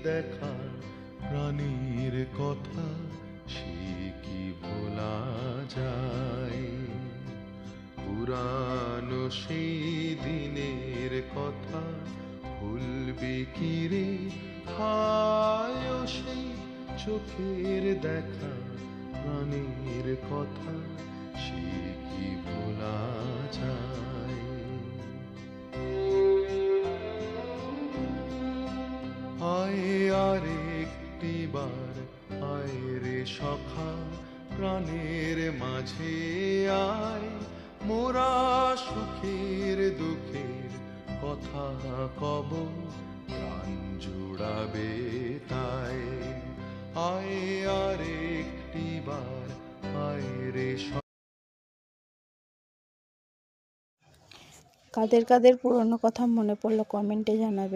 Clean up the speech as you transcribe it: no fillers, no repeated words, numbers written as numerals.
দেখা প্রাণীর কথা সে কি ভোলা যায়? পুরানো সেই দিনের কথা ভুলবে কি রে? হায় ও সেই চোখের দেখা প্রাণের কথা সে কি ভোলা যায়? আয় আর একটি বার, আয় রে সখা প্রাণের মাঝে আয়, মোরা সুখের দুঃখের কথা কব, প্রাণ জুড়াবে তাই। আয় আর একটি বার, আয় রে কাদের কাদের পুরনো কথা মনে পড়লো কমেন্টে জানাবে।